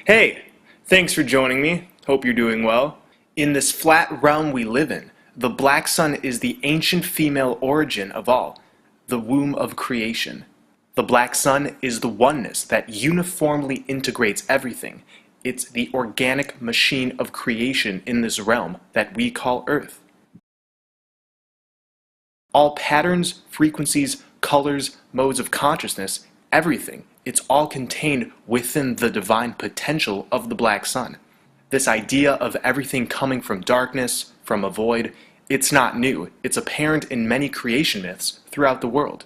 Hey, thanks for joining me. Hope you're doing well. In this flat realm we live in, the black sun is the ancient female origin of all, the womb of creation. The black sun is the oneness that uniformly integrates everything. It's the organic machine of creation in this realm that we call Earth. All patterns, frequencies, colors, modes of consciousness, everything, it's all contained within the divine potential of the black sun. This idea of everything coming from darkness, from a void, it's not new. It's apparent in many creation myths throughout the world.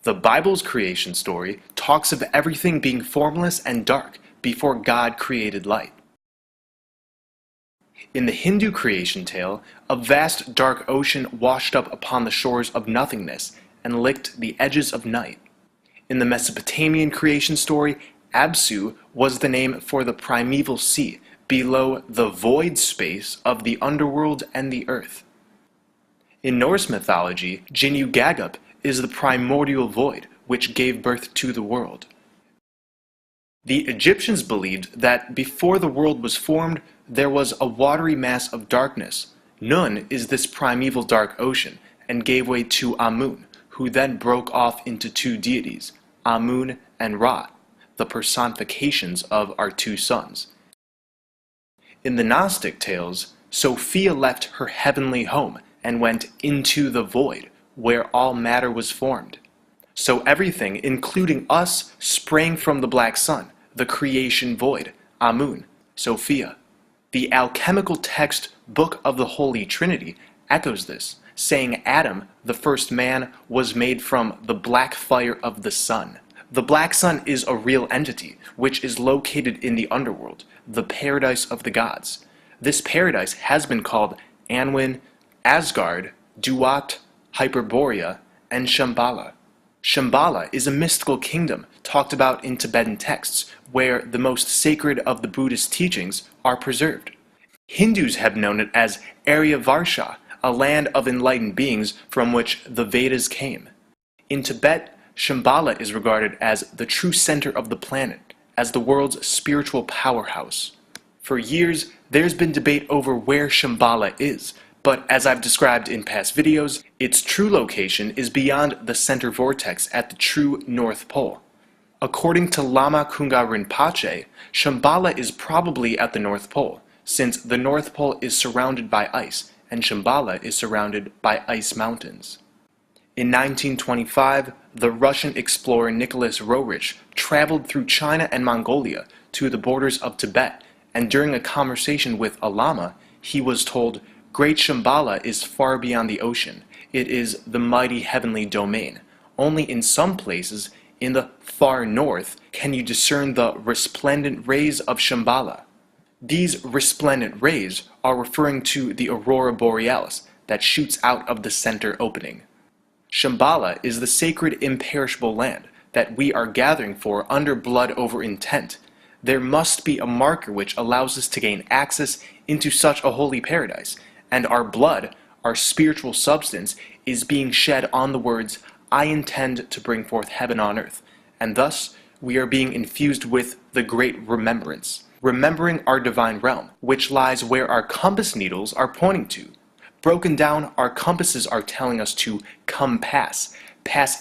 The Bible's creation story talks of everything being formless and dark before God created light. In the Hindu creation tale, a vast dark ocean washed up upon the shores of nothingness and licked the edges of night. In the Mesopotamian creation story, Absu was the name for the primeval sea, below the void space of the underworld and the earth. In Norse mythology, Ginnungagap is the primordial void, which gave birth to the world. The Egyptians believed that before the world was formed, there was a watery mass of darkness. Nun is this primeval dark ocean, and gave way to Amun, who then broke off into two deities, Amun and Ra, the personifications of our two sons. In the Gnostic tales, Sophia left her heavenly home and went into the void, where all matter was formed. So everything, including us, sprang from the black sun, the creation void, Amun, Sophia. The alchemical text Book of the Holy Trinity echoes this, saying Adam, the first man, was made from the black fire of the sun. The black sun is a real entity, which is located in the underworld, the paradise of the gods. This paradise has been called Anwin, Asgard, Duat, Hyperborea, and Shambhala. Shambhala is a mystical kingdom talked about in Tibetan texts, where the most sacred of the Buddhist teachings are preserved. Hindus have known it as Aryavarsha, a land of enlightened beings from which the Vedas came. In Tibet, Shambhala is regarded as the true center of the planet, as the world's spiritual powerhouse. For years, there's been debate over where Shambhala is, but as I've described in past videos, its true location is beyond the center vortex at the true North Pole. According to Lama Kunga Rinpoche, Shambhala is probably at the North Pole, since the North Pole is surrounded by ice, and Shambhala is surrounded by ice mountains. In 1925, the Russian explorer Nicholas Roerich traveled through China and Mongolia to the borders of Tibet, and during a conversation with a lama, he was told, "Great Shambhala is far beyond the ocean. It is the mighty heavenly domain. Only in some places, in the far north, can you discern the resplendent rays of Shambhala." These resplendent rays are referring to the aurora borealis that shoots out of the center opening. Shambhala is the sacred imperishable land that we are gathering for under blood over intent. There must be a marker which allows us to gain access into such a holy paradise, and our blood, our spiritual substance, is being shed on the words, "I intend to bring forth heaven on earth," and thus we are being infused with the great remembrance, remembering our divine realm, which lies where our compass needles are pointing to. Broken down, our compasses are telling us to come pass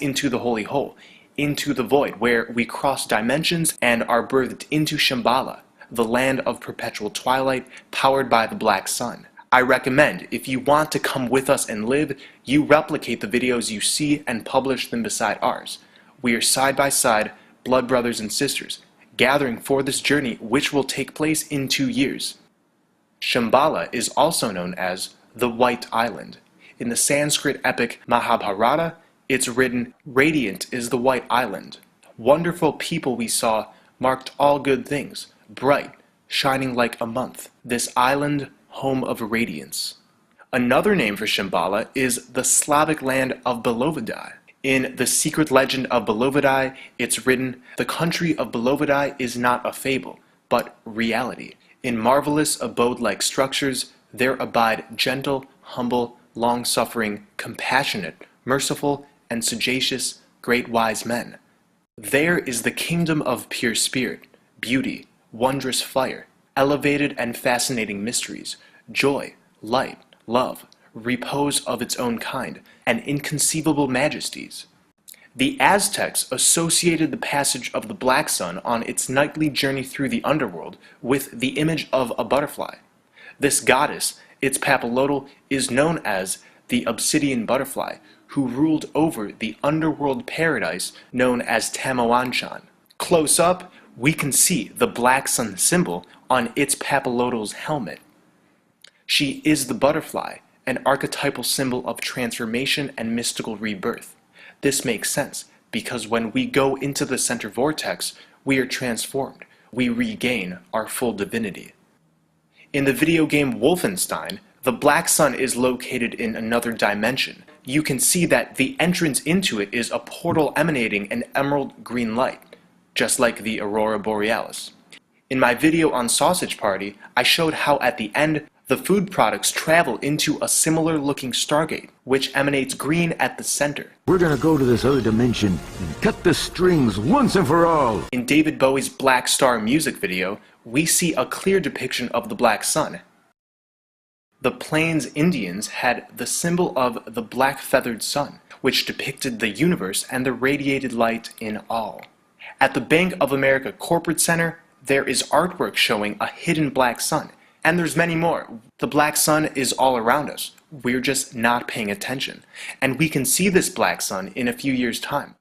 into the holy hole, into the void, where we cross dimensions and are birthed into Shambhala, the land of perpetual twilight, powered by the black sun. I recommend, if you want to come with us and live, you replicate the videos you see and publish them beside ours. We are side by side, blood brothers and sisters, gathering for this journey which will take place in 2 years. Shambhala is also known as the White Island. In the Sanskrit epic Mahabharata, it's written, "Radiant is the White Island. Wonderful people we saw, marked all good things, bright, shining like a month. This island, home of radiance." Another name for Shambhala is the Slavic land of Belovedai. In the secret legend of Belovedai, it's written, "The country of Belovedai is not a fable, but reality. In marvelous abode-like structures, there abide gentle, humble, long-suffering, compassionate, merciful, and sagacious, great wise men. There is the kingdom of pure spirit, beauty, wondrous fire, elevated and fascinating mysteries, joy, light, love, repose of its own kind, and inconceivable majesties. The Aztecs associated the passage of the black sun on its nightly journey through the underworld with the image of a butterfly. This goddess, its papallotl, is known as the obsidian butterfly, who ruled over the underworld paradise known as Tamawanchan. Close up, we can see the black sun symbol on its papallotl's helmet. She is the butterfly, an archetypal symbol of transformation and mystical rebirth. This makes sense, because when we go into the center vortex, we are transformed. We regain our full divinity. In the video game Wolfenstein, the black sun is located in another dimension. You can see that the entrance into it is a portal emanating an emerald green light, just like the Aurora Borealis. In my video on Sausage Party, I showed how at the end, the food products travel into a similar looking stargate, which emanates green at the center. We're gonna go to this other dimension and cut the strings once and for all. In David Bowie's Black Star music video, we see a clear depiction of the black sun. The Plains Indians had the symbol of the black feathered sun, which depicted the universe and the radiated light in all. At the Bank of America Corporate Center, there is artwork showing a hidden black sun. And there's many more. The black sun is all around us. We're just not paying attention. And we can see this black sun in a few years' time.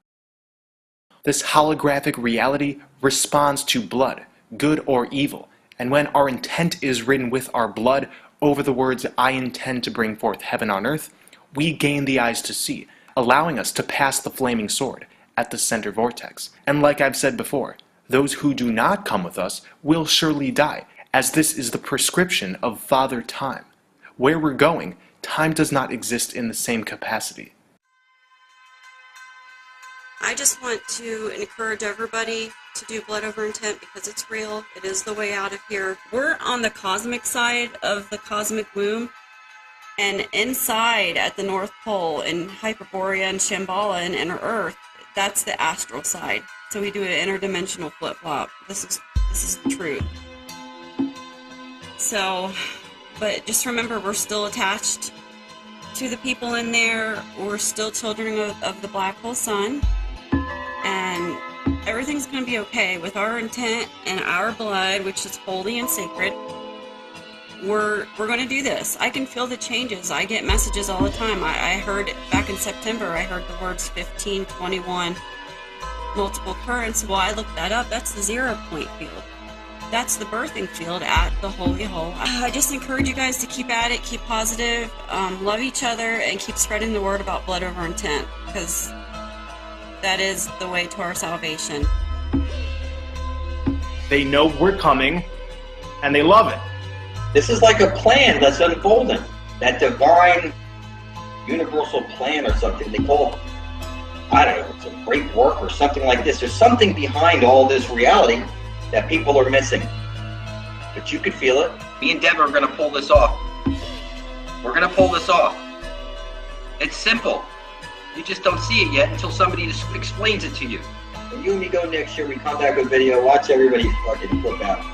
This holographic reality responds to blood, good or evil. And when our intent is written with our blood over the words, "I intend to bring forth heaven on earth," we gain the eyes to see, allowing us to pass the flaming sword at the center vortex. And like I've said before, those who do not come with us will surely die, as this is the prescription of Father Time. Where we're going, time does not exist in the same capacity. I just want to encourage everybody to do blood over intent because it's real. It is the way out of here. We're on the cosmic side of the cosmic womb, and inside at the North Pole in Hyperborea and Shambhala and Inner Earth, that's the astral side. So we do an interdimensional flip-flop. This is the truth. So, but just remember, we're still attached to the people in there. We're still children of the black hole sun. And everything's going to be okay with our intent and our blood, which is holy and sacred. We're going to do this. I can feel the changes. I get messages all the time. I heard back in September, I heard the words 15, 21, multiple currents. Well, I looked that up. That's the 0 point field. That's the birthing field at the Holy Hole. I just encourage you guys to keep at it, keep positive, love each other, and keep spreading the word about blood over intent, because that is the way to our salvation. They know we're coming, and they love it. This is like a plan that's unfolding. That divine universal plan or something they call it. I don't know, it's a great work or something like this. There's something behind all this reality that people are missing. But you could feel it. Me and Devin are going to pull this off. We're going to pull this off. It's simple. You just don't see it yet until somebody just explains it to you. When you and me go next year, we come back with video, watch everybody fucking flip out.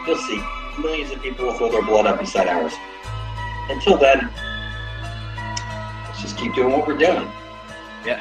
You'll see. Millions of people will throw their blood up beside ours. Until then, let's just keep doing what we're doing. Yeah.